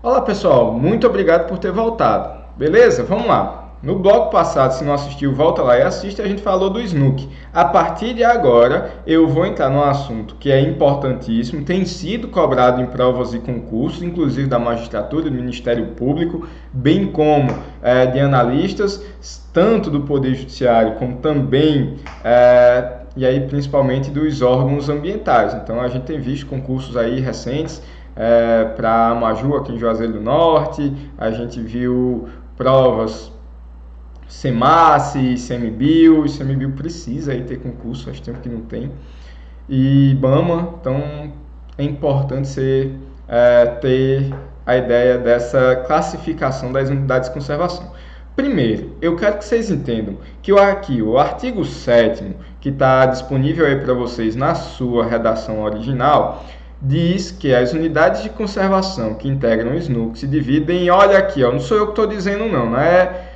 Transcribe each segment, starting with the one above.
Olá pessoal, muito obrigado por ter voltado. Beleza? Vamos lá. No bloco passado, se não assistiu, volta lá e assiste, a gente falou do Snook. A partir de agora, eu vou entrar num assunto que é importantíssimo, tem sido cobrado em provas e concursos, inclusive da magistratura, do Ministério Público, bem como de analistas, tanto do Poder Judiciário como também e aí principalmente dos órgãos ambientais. Então a gente tem visto concursos aí recentes para a Maju aqui em Juazeiro do Norte, a gente viu provas SEMASSE, ICMBio. ICMBio precisa aí ter concurso, faz tempo que não tem, e IBAMA. Então é importante você ter a ideia dessa classificação das unidades de conservação. Primeiro, eu quero que vocês entendam que aqui o artigo 7º, que está disponível aí para vocês na sua redação original, diz que as unidades de conservação que integram o SNUC se dividem, olha aqui, ó, não sou eu que estou dizendo não é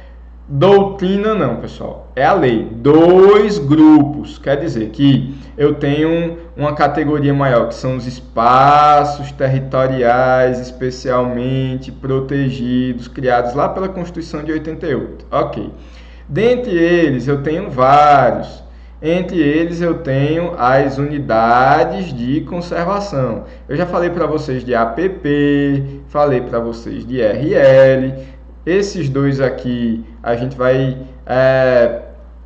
doutrina não, pessoal, é a lei, 2 grupos, quer dizer que eu tenho uma categoria maior, que são os espaços territoriais especialmente protegidos, criados lá pela Constituição de 88, ok. Dentre eles eu tenho vários. Entre eles eu tenho as unidades de conservação. Eu já falei para vocês de APP, falei para vocês de RL. Esses dois aqui a gente vai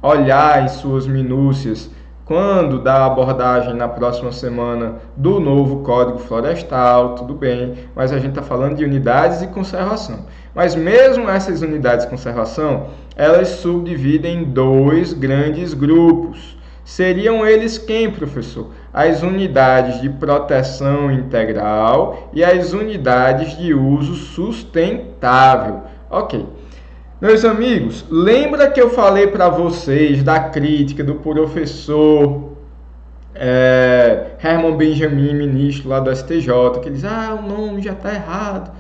olhar em suas minúcias quando dá a abordagem na próxima semana do novo Código Florestal, tudo bem, mas a gente está falando de unidades de conservação. Mas mesmo essas unidades de conservação, elas subdividem em 2 grandes grupos. Seriam eles quem, professor? As unidades de proteção integral e as unidades de uso sustentável. Ok. Meus amigos, lembra que eu falei para vocês da crítica do professor Herman Benjamin, ministro lá do STJ, que diz, o nome já está errado.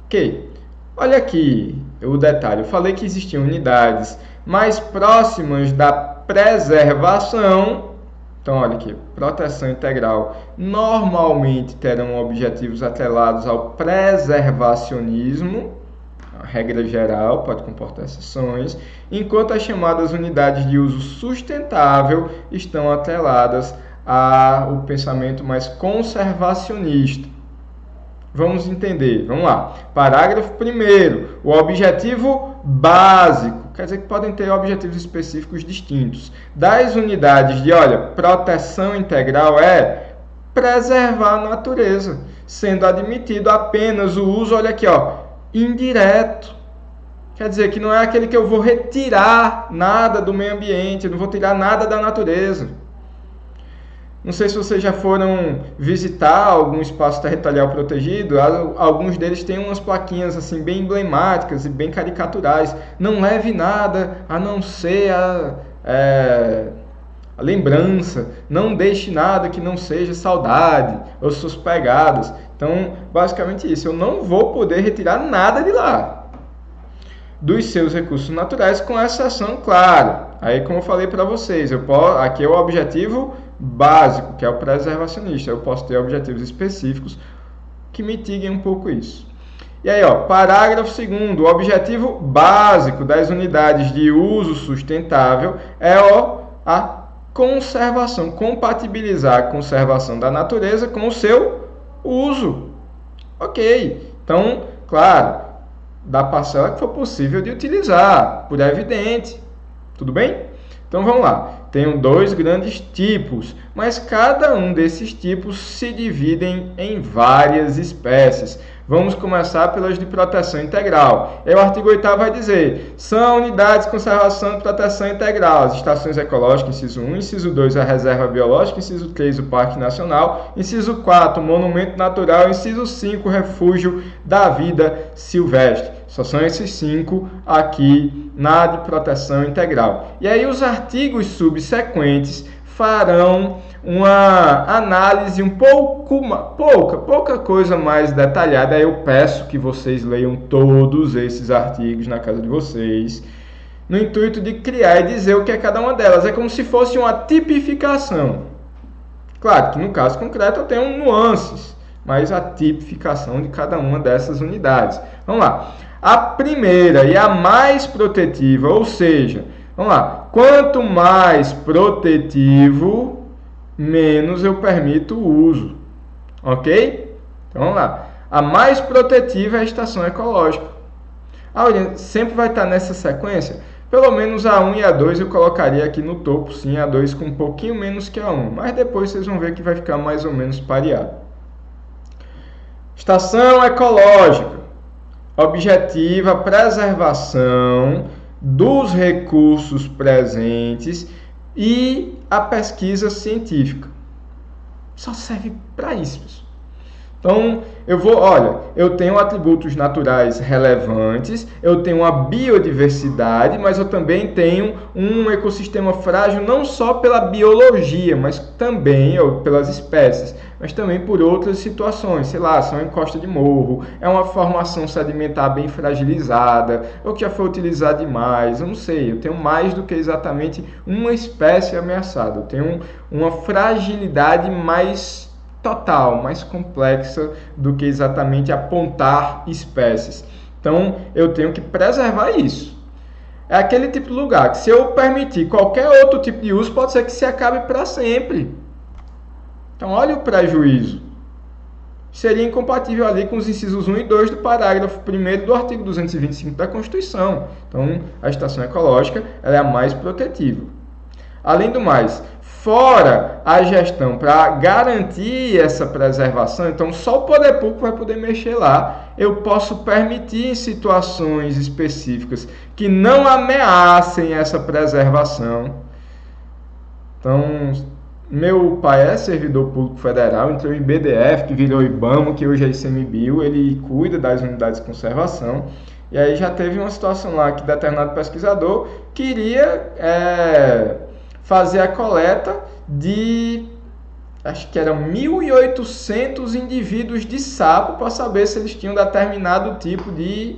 Ok, olha aqui o detalhe, eu falei que existiam unidades mais próximas da preservação. Então, olha aqui, proteção integral normalmente terão objetivos atrelados ao preservacionismo, a regra geral, pode comportar exceções, enquanto as chamadas unidades de uso sustentável estão atreladas ao pensamento mais conservacionista. Vamos entender, vamos lá. Parágrafo 1º, o objetivo básico, quer dizer que podem ter objetivos específicos distintos, das unidades de, proteção integral é preservar a natureza, sendo admitido apenas o uso, olha aqui, indireto. Quer dizer que não é aquele que eu vou retirar nada do meio ambiente, eu não vou tirar nada da natureza. Não sei se vocês já foram visitar algum espaço territorial protegido, alguns deles têm umas plaquinhas assim bem emblemáticas e bem caricaturais. Não leve nada a não ser a lembrança, não deixe nada que não seja saudade ou suas pegadas. Então, basicamente isso, eu não vou poder retirar nada de lá, dos seus recursos naturais, com exceção, claro. Aí, como eu falei para vocês, aqui é o objetivo básico, que é o preservacionista. Eu posso ter objetivos específicos que mitiguem um pouco isso. E aí, parágrafo 2º, o objetivo básico das unidades de uso sustentável é a conservação, compatibilizar a conservação da natureza com o seu uso. Ok, então, claro, da parcela que for possível de utilizar, por evidente. Tudo bem? Então vamos lá. Tenho 2 grandes tipos, mas cada um desses tipos se dividem em várias espécies. Vamos começar pelas de proteção integral. O artigo 8º vai dizer, são unidades de conservação e proteção integral, as estações ecológicas, inciso 1, inciso 2, a reserva biológica, inciso 3, o Parque Nacional, inciso 4, o monumento natural, inciso 5, o refúgio da vida silvestre. Só são esses 5 aqui na de proteção integral. E aí os artigos subsequentes farão uma análise pouca coisa mais detalhada. Eu peço que vocês leiam todos esses artigos na casa de vocês, no intuito de criar e dizer o que é cada uma delas. É como se fosse uma tipificação. Claro que no caso concreto eu tenho nuances, mas a tipificação de cada uma dessas unidades. Vamos lá. A primeira e a mais protetiva, ou seja, vamos lá, quanto mais protetivo, menos eu permito o uso, ok? Então vamos lá. A mais protetiva é a estação ecológica. Olha, sempre vai estar nessa sequência? Pelo menos a 1 e a 2 eu colocaria aqui no topo, sim, a 2 com um pouquinho menos que a 1, mas depois vocês vão ver que vai ficar mais ou menos pareado. Estação ecológica. Objetiva a preservação dos recursos presentes e a pesquisa científica. Só serve para isso, pessoal. Então, eu tenho atributos naturais relevantes, eu tenho uma biodiversidade, mas eu também tenho um ecossistema frágil não só pela biologia, mas também pelas espécies, mas também por outras situações, sei lá, são encosta de morro, é uma formação sedimentar bem fragilizada, ou que já foi utilizada demais, eu não sei, eu tenho mais do que exatamente uma espécie ameaçada, eu tenho uma fragilidade mais total, mais complexa do que exatamente apontar espécies. Então, eu tenho que preservar isso. É aquele tipo de lugar que, se eu permitir qualquer outro tipo de uso, pode ser que se acabe para sempre. Então, olha o prejuízo. Seria incompatível ali com os incisos 1 e 2 do parágrafo 1º do artigo 225 da Constituição. Então, a estação ecológica ela é a mais protetiva. Além do mais, fora a gestão para garantir essa preservação, então só o poder público vai poder mexer lá. Eu posso permitir em situações específicas que não ameacem essa preservação. Então, meu pai é servidor público federal, entrou em BDF, que virou IBAMA, que hoje é ICMBio, ele cuida das unidades de conservação. E aí já teve uma situação lá que determinado pesquisador queria fazer a coleta de, acho que eram 1.800 indivíduos de sapo para saber se eles tinham determinado tipo de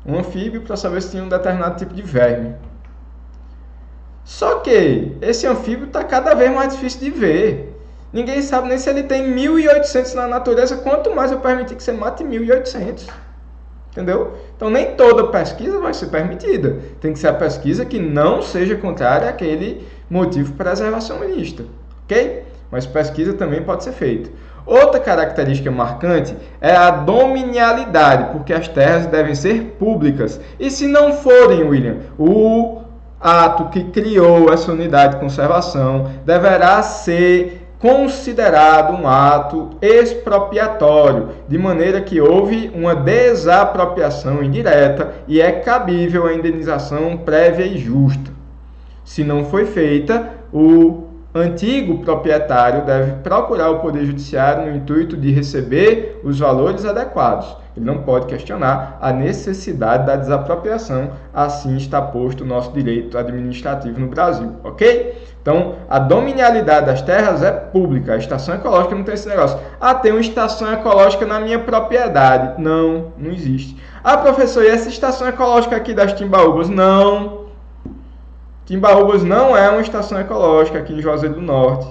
um anfíbio, para saber se tinham um determinado tipo de verme. Só que esse anfíbio está cada vez mais difícil de ver. Ninguém sabe nem se ele tem 1.800 na natureza, quanto mais eu permitir que você mate 1.800. Entendeu? Então, nem toda pesquisa vai ser permitida. Tem que ser a pesquisa que não seja contrária àquele motivo preservacionista. Ok? Mas pesquisa também pode ser feita. Outra característica marcante é a dominialidade, porque as terras devem ser públicas. E se não forem, William, o ato que criou essa unidade de conservação deverá ser considerado um ato expropriatório, de maneira que houve uma desapropriação indireta e é cabível a indenização prévia e justa. Se não foi feita, o antigo proprietário deve procurar o Poder Judiciário no intuito de receber os valores adequados. Ele não pode questionar a necessidade da desapropriação, assim está posto o nosso direito administrativo no Brasil, ok? Então, a dominialidade das terras é pública. A estação ecológica não tem esse negócio. Ah, tem uma estação ecológica na minha propriedade. Não, não existe. Ah, professor, e essa estação ecológica aqui das Timbaúbas? Não. Timbaúbas não é uma estação ecológica aqui em Juazeiro do Norte.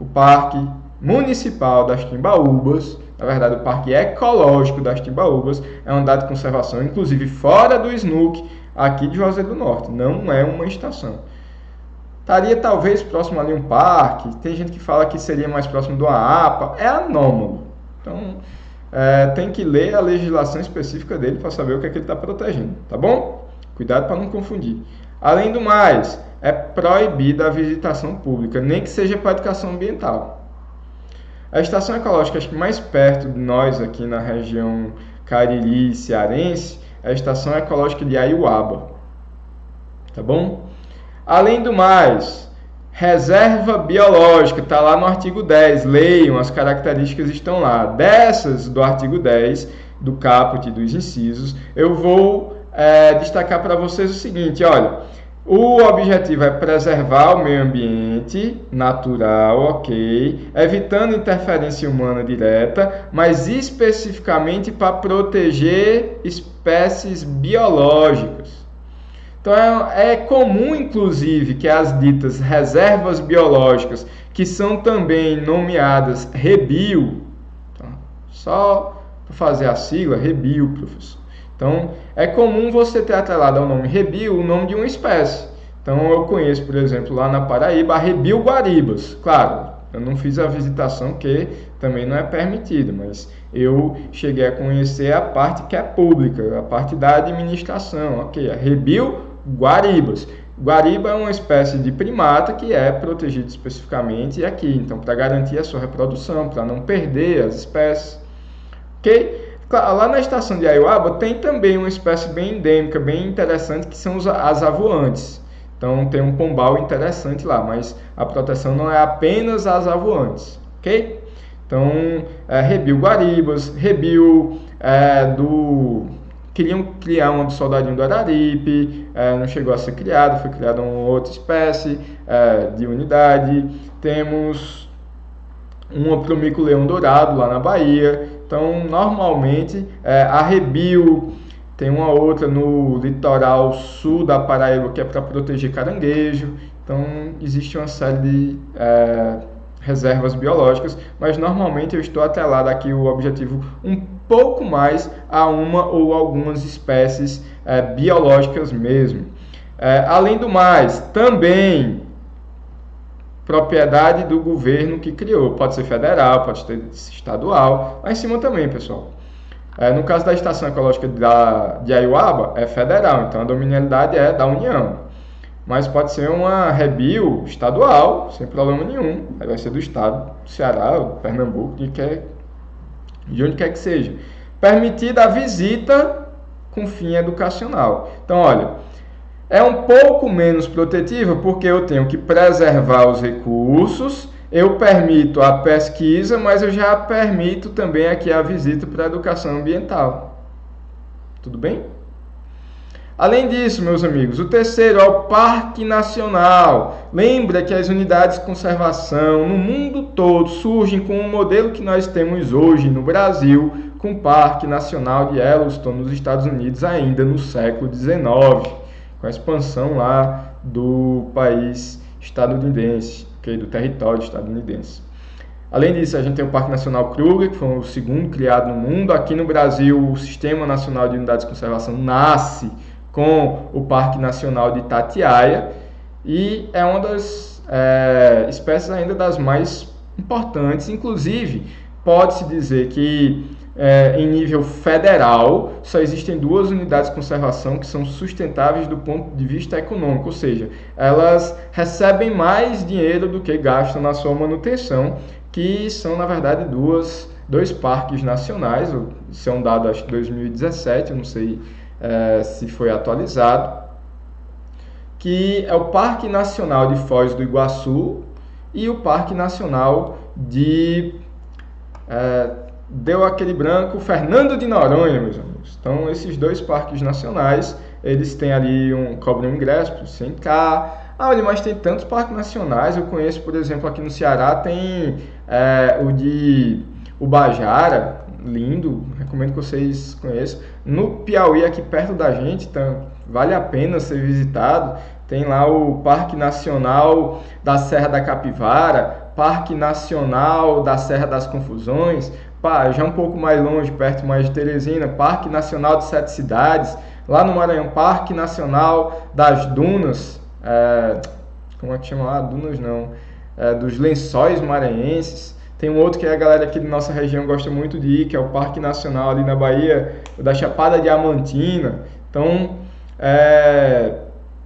O Parque Municipal das Timbaúbas, na verdade o Parque Ecológico das Timbaúbas, é uma unidade de conservação, inclusive fora do SNUC, aqui de Juazeiro do Norte. Não é uma estação. Estaria talvez próximo ali um parque, tem gente que fala que seria mais próximo de uma APA, é anômalo. Então, tem que ler a legislação específica dele para saber o que é que ele está protegendo, tá bom? Cuidado para não confundir. Além do mais, é proibida a visitação pública, nem que seja para educação ambiental. A estação ecológica, acho que mais perto de nós aqui na região Cariri cearense, é a estação ecológica de Aiuaba, tá bom? Além do mais, reserva biológica, está lá no artigo 10, leiam, as características estão lá. Dessas do artigo 10, do caput e dos incisos, eu vou destacar para vocês o seguinte, olha, o objetivo é preservar o meio ambiente natural, ok, evitando interferência humana direta, mas especificamente para proteger espécies biológicas. Então é comum, inclusive, que as ditas reservas biológicas, que são também nomeadas REBIO, tá? Só para fazer a sigla, REBIO, professor. Então, é comum você ter atrelado ao nome REBIO o nome de uma espécie. Então, eu conheço, por exemplo, lá na Paraíba, a REBIO guaribas. Claro, eu não fiz a visitação, que também não é permitida, mas eu cheguei a conhecer a parte que é pública, a parte da administração. Ok, a REBIO guaribas. Guariba é uma espécie de primata que é protegida especificamente aqui, então para garantir a sua reprodução, para não perder as espécies. Ok? Lá na estação de Aiuaba tem também uma espécie bem endêmica, bem interessante, que são as avoantes. Então tem um pombal interessante lá, mas a proteção não é apenas as avoantes. Ok? Então, REBIO guaribas, REBIO queriam criar uma do soldadinho do Araripe, não chegou a ser criado, foi criada uma outra espécie de unidade. Temos uma para o mico-leão dourado lá na Bahia. Então, normalmente, a REBIO, tem uma outra no litoral sul da Paraíba que é para proteger caranguejo. Então, existe uma série de reservas biológicas, mas normalmente eu estou atrelado aqui o objetivo um pouco mais a uma ou algumas espécies biológicas mesmo. Além do mais, também propriedade do governo que criou, pode ser federal, pode ser estadual, lá em cima também, pessoal. No caso da Estação Ecológica de Aiuaba, é federal, então a dominialidade é da União. Mas pode ser uma REBIO estadual, sem problema nenhum. Aí vai ser do estado, do Ceará, do Pernambuco, de onde quer que seja. Permitida a visita com fim educacional. Então, olha, é um pouco menos protetiva porque eu tenho que preservar os recursos, eu permito a pesquisa, mas eu já permito também aqui a visita para a educação ambiental. Tudo bem? Além disso, meus amigos, o terceiro é o Parque Nacional. Lembra que as unidades de conservação no mundo todo surgem com o modelo que nós temos hoje no Brasil, com o Parque Nacional de Yellowstone nos Estados Unidos ainda no século XIX, com a expansão lá do país estadunidense, do território estadunidense. Além disso, a gente tem o Parque Nacional Kruger, que foi o segundo criado no mundo. Aqui no Brasil, o Sistema Nacional de Unidades de Conservação nasce com o Parque Nacional de Itatiaia e é uma das espécies ainda das mais importantes. Inclusive, pode-se dizer que em nível federal só existem 2 unidades de conservação que são sustentáveis do ponto de vista econômico, ou seja, elas recebem mais dinheiro do que gastam na sua manutenção, que são na verdade dois parques nacionais. Isso é um dado acho que 2017, eu não sei se foi atualizado, que é o Parque Nacional de Foz do Iguaçu e o Parque Nacional de deu aquele branco, Fernando de Noronha, meus amigos. Então, esses 2 parques nacionais, eles têm ali cobram um ingresso por 100k. Olha, mas tem tantos parques nacionais. Eu conheço, por exemplo, aqui no Ceará tem o de Ubajara, lindo, recomendo que vocês conheçam. No Piauí, aqui perto da gente, então vale a pena ser visitado. Tem lá o Parque Nacional da Serra da Capivara, Parque Nacional da Serra das Confusões, já um pouco mais longe, perto mais de Teresina, Parque Nacional de 7 Cidades. Lá no Maranhão, Parque Nacional das Dunas, como é que chama lá? Dunas não, dos Lençóis Maranhenses. Tem um outro que a galera aqui da nossa região gosta muito de ir, que é o Parque Nacional ali na Bahia, da Chapada Diamantina. Então,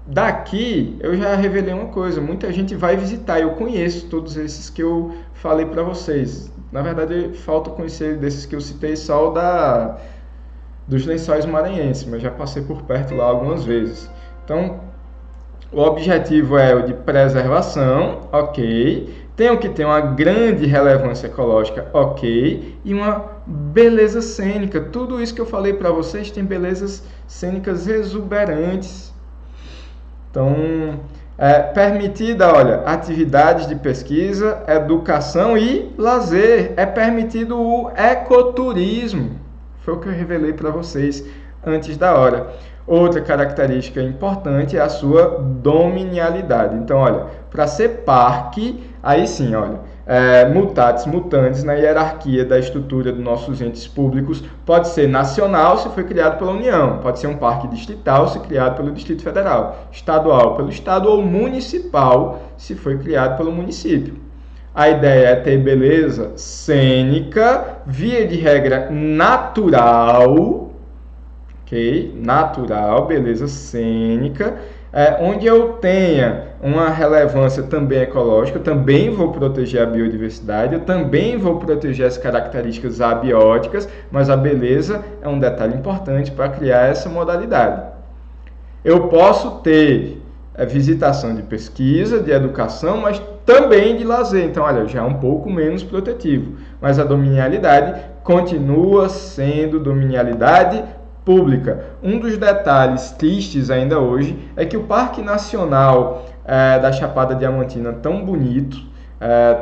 daqui eu já revelei uma coisa, muita gente vai visitar, eu conheço todos esses que eu falei para vocês. Na verdade, falta conhecer desses que eu citei só dos Lençóis Maranhenses, mas já passei por perto lá algumas vezes. Então, o objetivo é o de preservação, ok. Tem que ter uma grande relevância ecológica, ok. E uma beleza cênica. Tudo isso que eu falei para vocês tem belezas cênicas exuberantes. Então, permitida, olha, atividades de pesquisa, educação e lazer. É permitido o ecoturismo. Foi o que eu revelei para vocês antes da hora. Outra característica importante é a sua dominialidade. Então, olha, para ser parque, aí sim, olha, mutatis mutandis na hierarquia da estrutura dos nossos entes públicos, pode ser nacional se foi criado pela União, pode ser um parque distrital se criado pelo Distrito Federal, estadual pelo Estado ou municipal se foi criado pelo município. A ideia é ter beleza cênica, via de regra natural, ok? Natural, beleza cênica, onde eu tenha uma relevância também ecológica, eu também vou proteger a biodiversidade, eu também vou proteger as características abióticas, mas a beleza é um detalhe importante para criar essa modalidade. Eu posso ter visitação de pesquisa, de educação, mas também de lazer. Então, olha, já é um pouco menos protetivo. Mas a dominialidade continua sendo dominialidade pública. Um dos detalhes tristes ainda hoje é que o Parque Nacional da Chapada Diamantina, tão bonito,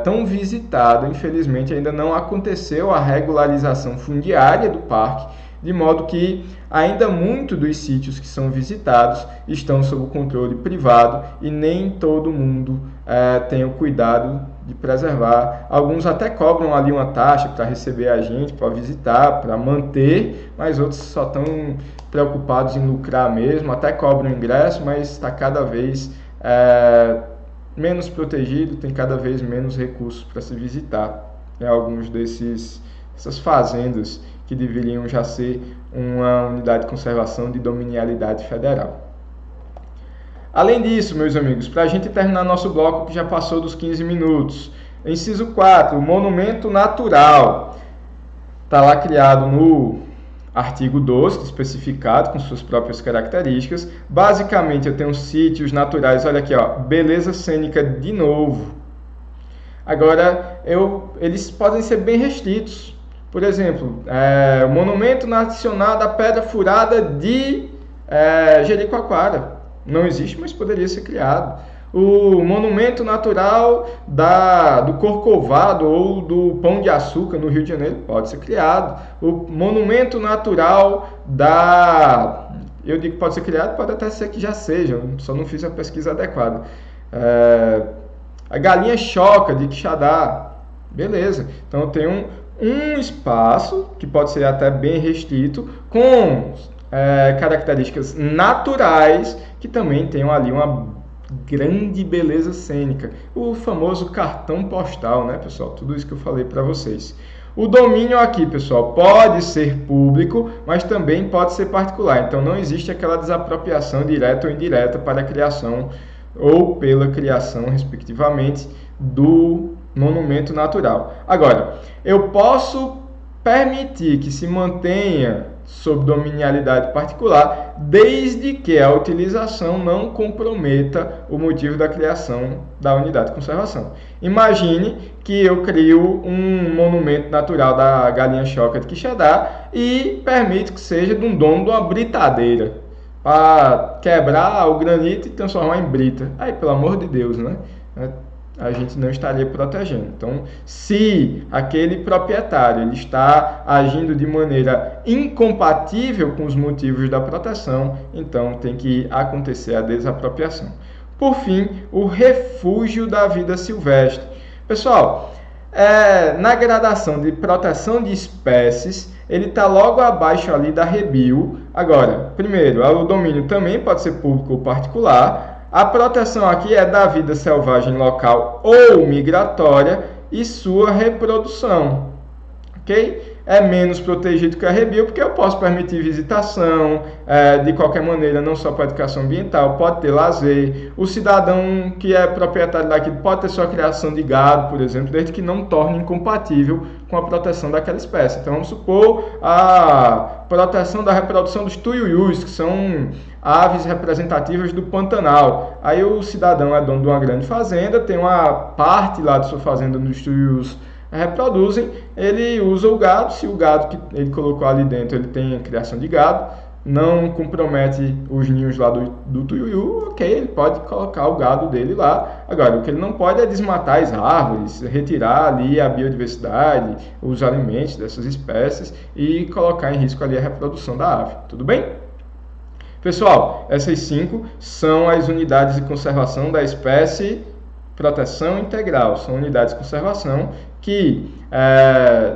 tão visitado, infelizmente ainda não aconteceu a regularização fundiária do parque, de modo que ainda muito dos sítios que são visitados estão sob o controle privado e nem todo mundo tem o cuidado de preservar. Alguns até cobram ali uma taxa para receber a gente, para visitar, para manter, mas outros só estão preocupados em lucrar mesmo, até cobram ingresso, mas está cada vez menos protegido, tem cada vez menos recursos para se visitar alguns dessas fazendas que deveriam já ser uma unidade de conservação de dominialidade federal. Além disso, meus amigos, para a gente terminar nosso bloco que já passou dos 15 minutos, inciso 4, monumento natural. Está lá criado no artigo 12, especificado com suas próprias características. Basicamente, eu tenho sítios naturais, olha aqui, ó, beleza cênica de novo. Agora, eles podem ser bem restritos. Por exemplo, o Monumento Nacional da Pedra Furada de Jericoacoara. Não existe, mas poderia ser criado. O Monumento Natural do Corcovado ou do Pão de Açúcar, no Rio de Janeiro, pode ser criado. O Monumento Natural eu digo que pode ser criado, pode até ser que já seja, só não fiz a pesquisa adequada. A Galinha Choca, de Quixadá. Beleza. Então, eu tenho um espaço, que pode ser até bem restrito, com características naturais, que também tenham ali uma grande beleza cênica. O famoso cartão postal, né, pessoal? Tudo isso que eu falei para vocês. O domínio aqui, pessoal, pode ser público, mas também pode ser particular. Então, não existe aquela desapropriação direta ou indireta para a criação ou pela criação, respectivamente, do monumento natural. Agora, eu posso permitir que se mantenha sob dominialidade particular, desde que a utilização não comprometa o motivo da criação da unidade de conservação. Imagine que eu crio um monumento natural da Galinha Choca de Quixadá e permito que seja de um dono de uma britadeira, para quebrar o granito e transformar em brita. Aí, pelo amor de Deus, né? A gente não estaria protegendo. Então, se aquele proprietário ele está agindo de maneira incompatível com os motivos da proteção, então tem que acontecer a desapropriação. Por fim, o refúgio da vida silvestre. Pessoal, na gradação de proteção de espécies, ele está logo abaixo ali da REBIL. Agora, primeiro, o domínio também pode ser público ou particular. A proteção aqui é da vida selvagem local ou migratória e sua reprodução, ok? É menos protegido que a REBIL, porque eu posso permitir visitação, de qualquer maneira, não só para educação ambiental, pode ter lazer. O cidadão que é proprietário daquilo pode ter sua criação de gado, por exemplo, desde que não torne incompatível com a proteção daquela espécie. Então, vamos supor a proteção da reprodução dos tuiuius, que são aves representativas do Pantanal. Aí o cidadão é dono de uma grande fazenda, tem uma parte lá de sua fazenda dos tuiuius reproduzem, ele usa o gado, se o gado que ele colocou ali dentro ele tem criação de gado, não compromete os ninhos lá do tuiuiu, ok, ele pode colocar o gado dele lá. Agora, o que ele não pode é desmatar as árvores, retirar ali a biodiversidade, os alimentos dessas espécies e colocar em risco ali a reprodução da ave, tudo bem? Pessoal, essas 5 são as unidades de conservação da espécie proteção integral. São unidades de conservação que,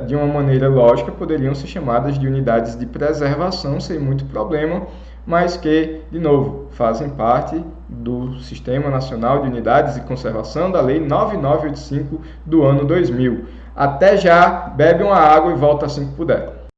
de uma maneira lógica, poderiam ser chamadas de unidades de preservação, sem muito problema, mas que, de novo, fazem parte do Sistema Nacional de Unidades de Conservação da Lei 9985 do ano 2000. Até já, bebe uma água e volta assim que puder.